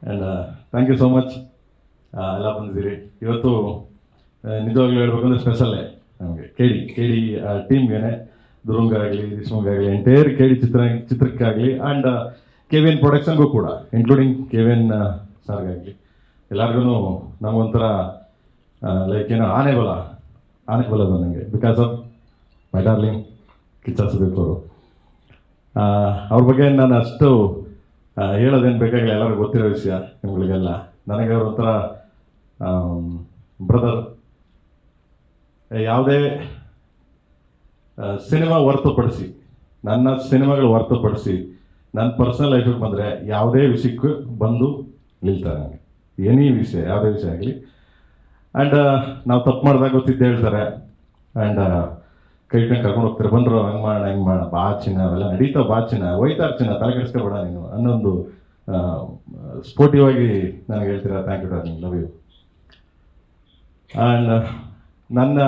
And thank you so much ಎಲ್ಲ ಬಂದಿದ್ದೀರಿ ಇವತ್ತು. ನಿಜವಾಗ್ಲೂ ಹೇಳ್ಬೇಕಂದ್ರೆ ಸ್ಪೆಷಲ್ಲೇ ನಮಗೆ ಕೆ ಡಿ ಟೀಮ್ಗೆ, ಧ್ರುವಂಗಾಗಲಿ, ರಿಷ್ಮಗಾಗಲಿ, ಎಂಟೈರ್ ಕೆ ಡಿ ಚಿತ್ರಕ್ಕಾಗಲಿ ಆ್ಯಂಡ್ KVN ಪ್ರೊಡಕ್ಷನ್ಗೂ ಕೂಡ, ಇನ್ಕ್ಲೂಡಿಂಗ್ KVN ಸರ್ಗಾಗಲಿ, ಎಲ್ಲರಿಗೂ ನಮಗೊಂಥರ ಲೈಕ್ ಏನೋ ಆನೆ ಬಲ ನನಗೆ, because of my darling Kichcha Sudeep ಅವರು. ಅವ್ರ ಬಗ್ಗೆ ನಾನು ಅಷ್ಟು ಹೇಳೋದೇನು ಬೇಕಾಗಿಲ್ಲ, ಎಲ್ಲರಿಗೂ ಗೊತ್ತಿರೋ ವಿಷಯ ನಿಮ್ಗಳಿಗೆಲ್ಲ. ನನಗೆ ಅವ್ರ ಒಂಥರ ಬ್ರದರ್. ಯಾವುದೇ ಸಿನಿಮಾ ಹೊರತುಪಡಿಸಿ, ನನ್ನ ಸಿನಿಮಾಗಳು ಹೊರತುಪಡಿಸಿ ನನ್ನ ಪರ್ಸನಲ್ ಲೈಫಿಗೆ ಬಂದರೆ ಯಾವುದೇ ವಿಷಯಕ್ಕೂ ಬಂದು ನಿಲ್ತಾರೆ ನನಗೆ, ಎನಿ ವಿಷಯ, ಯಾವುದೇ ವಿಷಯ ಆಗಲಿ. ಆ್ಯಂಡ್ ನಾವು ತಪ್ಪು ಮಾಡಿದಾಗ ಗೊತ್ತಿದ್ದು ಹೇಳ್ತಾರೆ, ಆ್ಯಂಡ್ ಕೈ ಇಟ್ಕೊಂಡು ಕರ್ಕೊಂಡು ಹೋಗ್ತಾರೆ, ಬಂದರು ಹಂಗೆ ಮಾಡೋಣ ಬಾ ಚಿನ್ನ, ಅವೆಲ್ಲ ನಡೀತಾವೆ, ಬಾ ಚಿನ್ನ, ಹೋಯ್ತಾರೆ ಚಿನ್ನ, ತಲೆ ಕೆಡಿಸ್ಕೊಬೇಡ ನೀನು ಅನ್ನೊಂದು ಸ್ಪೋರ್ಟಿವ್ ಆಗಿ ನನಗೆ ಹೇಳ್ತೀರಾ. Thank you darling, love you. And ನನ್ನ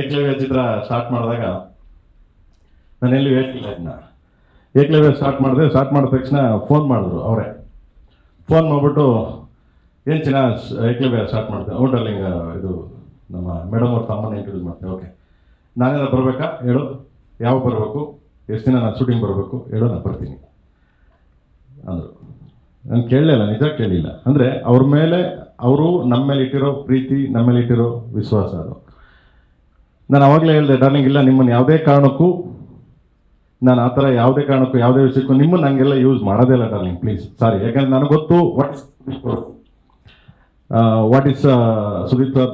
ಏಕಲವ್ಯ ಚಿತ್ರ ಸ್ಟಾರ್ಟ್ ಮಾಡಿದಾಗ ನಾನು ಎಲ್ಲೂ ಹೇಳ್ತಿಲ್ಲ ಇದನ್ನ. ಏಕಲವ್ಯ ಸ್ಟಾರ್ಟ್ ಮಾಡಿದ ತಕ್ಷಣ ಫೋನ್ ಮಾಡಿದ್ರು ಅವರೇ. ಫೋನ್ ಮಾಡಿಬಿಟ್ಟು ಏನು ಚಿನ್ನ ಏಕಲವ್ಯ ಸ್ಟಾರ್ಟ್ ಮಾಡ್ತೇವೆ, ಓ ಡಾರ್ಲಿಂಗ್ ಇದು ನಮ್ಮ ಮೇಡಮ್ ಅವ್ರ ತಮ್ಮನ ಇಂಟ್ರೊಡ್ಯೂಸ್ ಮಾಡ್ತೇವೆ, ಓಕೆ ನಾನೇನಾದ್ರು ಬರಬೇಕಾ ಹೇಳು, ಯಾವಾಗ ಬರಬೇಕು, ಎಷ್ಟು ದಿನ ನಾನು ಶೂಟಿಂಗ್ ಬರಬೇಕು ಹೇಳು, ನಾನು ಬರ್ತೀನಿ ಅಂದರು. ನಾನು ಕೇಳಲಿಲ್ಲ, ನಿಜ ಕೇಳಲಿಲ್ಲ. ಅಂದರೆ ಅವ್ರ ಮೇಲೆ, ಅವರು ನಮ್ಮ ಮೇಲೆ ಇಟ್ಟಿರೋ ಪ್ರೀತಿ, ನಮ್ಮ ಮೇಲೆ ಇಟ್ಟಿರೋ ವಿಶ್ವಾಸ ಅದು. ನಾನು ಅವಾಗಲೇ ಹೇಳಿದೆ, ಡಾರ್ಲಿಂಗ್ ಇಲ್ಲ, ನಿಮ್ಮನ್ನು ಯಾವುದೇ ಕಾರಣಕ್ಕೂ ನಾನು ಆ ಥರ ಯಾವುದೇ ಕಾರಣಕ್ಕೂ ಯಾವುದೇ ವಿಷಯಕ್ಕೂ ನಿಮ್ಮನ್ನು ಹಂಗೆಲ್ಲ ಯೂಸ್ ಮಾಡೋದೇ ಇಲ್ಲ ಡಾರ್ಲಿಂಗ್, ಪ್ಲೀಸ್ ಸಾರಿ. ಯಾಕಂದ್ರೆ ನನಗೆ ಗೊತ್ತು ವಾಟ್ ಇಸ್ ಸುದೀಪ್ ಸರ್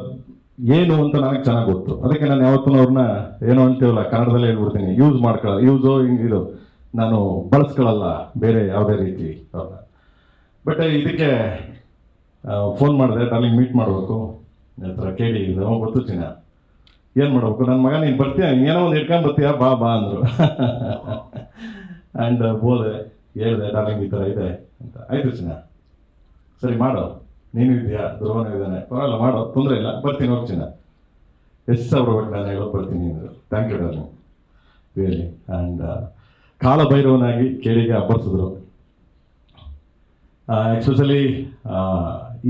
ಏನು ಅಂತ ನನಗೆ ಚೆನ್ನಾಗಿ ಗೊತ್ತು. ಅದಕ್ಕೆ ನಾನು ಯಾವತ್ತೂ ಅವ್ರನ್ನ ಏನೋ ಅಂತೀವಲ್ಲ ಕನ್ನಡದಲ್ಲೇ ಹೇಳ್ಬಿಡ್ತೀನಿ, ಯೂಸು ಹಿಂಗೆ ಇದು ನಾನು ಬಳಸ್ಕೊಳ್ಳಲ್ಲ ಬೇರೆ ಯಾವುದೇ ರೀತಿ ಅವ್ರನ್ನ. ಬಟ್ ಇದಕ್ಕೆ ಫೋನ್ ಮಾಡಿದೆ, ಡಾರ್ಲಿಂಗ್ ಮೀಟ್ ಮಾಡಬೇಕು ಹತ್ರ ಕೇಳಿ, ಇದು ಗೊತ್ತು ಚಿನ್ನ, ಏನು ಮಾಡಬೇಕು, ನನ್ನ ಮಗ ನೀನು ಬರ್ತೀಯ, ಏನೋ ಒಂದು ಇಟ್ಕೊಂಡು ಬರ್ತೀಯ, ಬಾ ಅಂದರು. ಆ್ಯಂಡ್ ಹೋದೆ, ಹೇಳಿದೆ ಡಾರ್ಲಿಂಗ್ ಈ ಥರ ಇದೆ ಅಂತ. ಆಯಿತು ಚಿನ್ನ, ಸರಿ ಮಾಡೋ, ನೀನು ಇದೆಯಾ, ಧ್ರುವನೂ ಇದ್ದಾನೆ, ಪರವಾಗಿಲ್ಲ ಮಾಡೋ, ತೊಂದರೆ ಇಲ್ಲ, ಬರ್ತೀನಿ ಹೋಗಿ ಚಿನ್ನ, ಎಷ್ಟು ಸಾವಿರ ಬೇಕು ನಾನು ಹೇಳೋದು ಬರ್ತೀನಿ ಅಂದರು. Thank you darling really. And ಕಾಲಭೈರವನಾಗಿ ಕೇಳಿಗೆ ಅಬ್ಬರಿಸಿದ್ರು. ಎಕ್ಸ್ಪೆಷಲಿ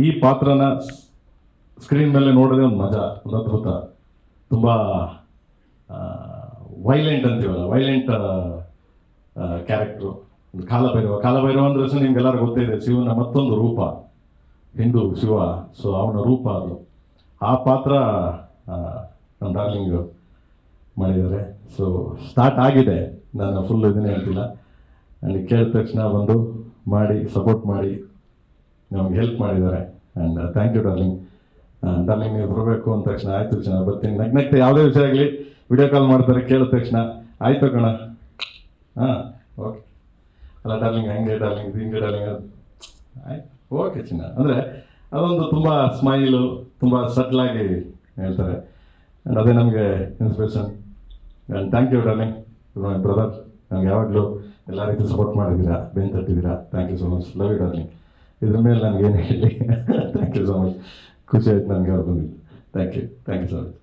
ಈ ಪಾತ್ರನ ಸ್ಕ್ರೀನ್ ಮೇಲೆ ನೋಡೋದೇ ಒಂದು ಮಜಾ, ಒಂದು ಅದ್ಭುತ. ತುಂಬ ವೈಲೆಂಟ್ ಅಂತೀವಲ್ಲ, ವೈಲೆಂಟ್ ಕ್ಯಾರೆಕ್ಟ್ರು. ಕಾಲಭೈರವ ಅಂದ್ರೆ ಸಹ ನಿಮ್ಗೆಲ್ಲರೂ ಗೊತ್ತೇ ಇದೆ, ಶಿವನ ಮತ್ತೊಂದು ರೂಪ, ಹಿಂದೂ ಶಿವ. ಸೊ ಅವನ ರೂಪ ಅದು. ಆ ಪಾತ್ರ ನಮ್ಮ ಡಾರ್ಲಿಂಗ್ ಮಾಡಿದ್ದಾರೆ. ಸೊ ಸ್ಟಾರ್ಟ್ ಆಗಿದೆ, ನಾನು ಫುಲ್ ಇದನ್ನೇ ಹೇಳ್ತಿಲ್ಲ. ನನಗೆ ಕೇಳಿದ ತಕ್ಷಣ ಬಂದು ಮಾಡಿ ಸಪೋರ್ಟ್ ಮಾಡಿ ನಮಗೆ ಹೆಲ್ಪ್ ಮಾಡಿದ್ದಾರೆ. And thank you darling. Darling ನೀವು ಬರಬೇಕು ಅಂದ ತಕ್ಷಣ ಆಯಿತು ಚೆನ್ನಾಗಿ ಬರ್ತೀನಿ, ನಗ್ನಗ್ತೆ ಯಾವುದೇ ವಿಷಯ ಆಗಲಿ ವಿಡಿಯೋ ಕಾಲ್ ಮಾಡ್ತಾರೆ, ಕೇಳಿದ ತಕ್ಷಣ ಆಯಿತು ಕಣ, ಹಾಂ ಓಕೆ, ಅಲ್ಲ ಡಾರ್ಲಿಂಗ್ ಹಂಗೆ ಡಾರ್ಲಿಂಗ್ ಹಿಂಗೆ ಡಾರ್ಲಿಂಗ್, ಆಯ್ತು ಓಕೆ ಚಿನ್ನ. ಅಂದರೆ ಅದೊಂದು ತುಂಬ ಸ್ಮೈಲು, ತುಂಬ ಸಟ್ಲಾಗಿ ಹೇಳ್ತಾರೆ. ಆ್ಯಂಡ್ ಅದೇ ನಮಗೆ inspiration. And thank you darling, my brother. ನನಗೆ ಯಾವಾಗಲೂ ಎಲ್ಲ ರೀತಿ ಸಪೋರ್ಟ್ ಮಾಡಿದ್ದೀರಾ, ಬೆನ್ನು ತಟ್ಟಿದ್ದೀರಾ. Thank you so much, love you darling. ಇದ್ರ ಮೇಲೆ ನನಗೇನು ಹೇಳಿ, ಥ್ಯಾಂಕ್ ಯು ಸೊ ಮಚ್. ಖುಷಿ ಆಯ್ತು ನನಗೆ ಅವ್ರು ಬಂದಿದ್ದು. Thank you so much.